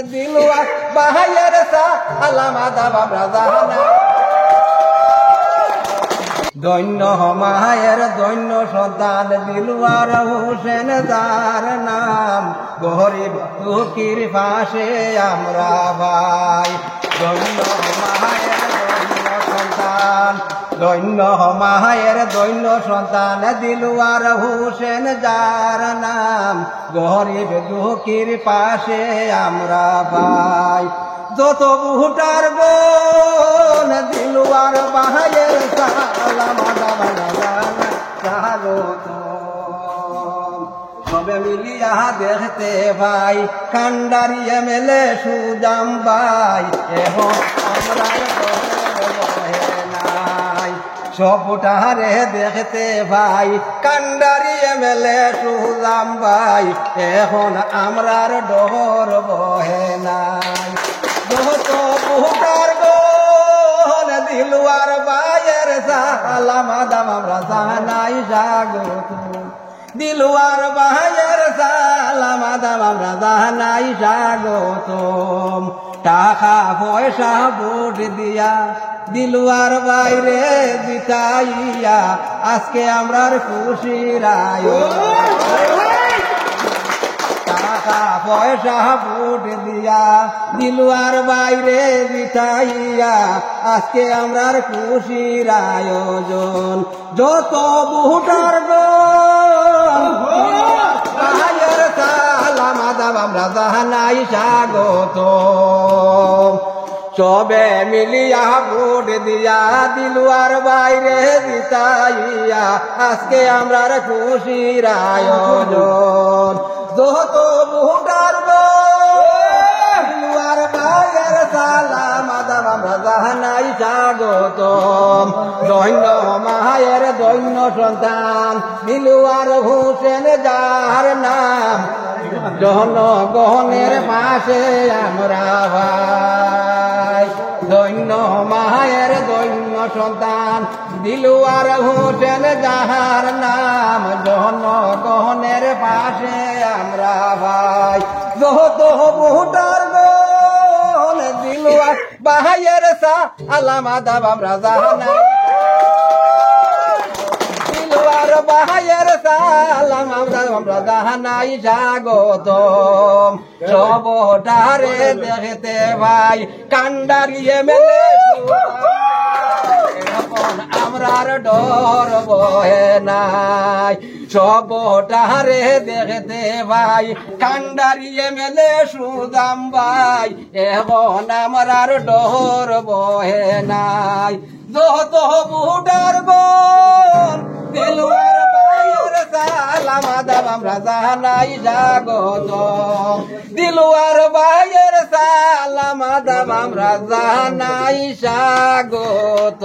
দিলওয়ার বাহায়ের সালাম আদাব আমরা জানা দৈন্য মায়ের দৈন্য সন্তান দিলওয়ার হোসেন যার নাম গরিব দুঃখীর পাশে আমরা ভাই দৈন্য মায়ের দৈন্য সন্তান দৈন্য মায়ের দৈন্য সন্তান দিলওয়ার হোসেন যার নাম গরিব দুঃখীর পাশে আমরা ভাই যত ভুটার বোন দিলওয়ার বাহায়ের সালাম সবে মিলিয়া দেখতে ভাই কান্ডারি এমএলএ সুজাম ভাই এখন আমরা নাই সবটারে দেখতে ভাই কান্ডারি এমএলএ সুজাম ভাই এখন আমরার ডর বহে নাই যত ভুটার বোন দিলওয়ার বায়ের সালাম আদাব আমরা জানাই স্বাগত দিলওয়ার বায়ের সালাম আদাব আমরা জানাই স্বাগতম টাকা পয়সা ভোট দিয়া দিলওয়ার বাইরে জিতাইয়া আজকে আমরার খুশির টাকা পয়সা ভোট দিয়া দিলওয়ার বাইরে জিতাইয়া আজকে আমরার খুশির আয়োজন যত ভোটার বাহায়ের সালাম আদাব আমরা জানাই স্বাগত সবে মিলিয়া ভোট দিয়া দিলওয়ার বাইরে জিতাইয়া আজকে আমরার খুশির আয়োজন যত ভোটার দিলওয়ার বাইরের সালাম আদাব আমরা জানাই স্বাগত দৈন্য মায়ের দৈন্য সন্তান দিলওয়ার হোসেন যার নাম জনগণের পাশে আমরা ভাই দৈন্য মায়ের দৈন্য সন্তান দিলওয়ার হোসেন যাহার নাম জনগণের পাশে আমরা ভাই যত ভোটার দিলওয়ার বাহায়ের সালাম আদাব আমরা জানাই দিলওয়ার বাহায়ের সালাম আমরা জানাই স্বাগত সবটারে দেখতে ভাই কান্ডারি এমএলএ এখন আমরার ডর বহে নাই সবটারে দেখতে ভাই কান্ডারি এমএলএ সুদাম ভাই এখন আমরার ডর বহে নাই যত ভোটার বোন দিলওয়ার বায়ের সালাম আদাব আমরা জানাই স্বাগত দিলওয়ার বায়ের সালাম আদাব আমরা জানাই স্বাগত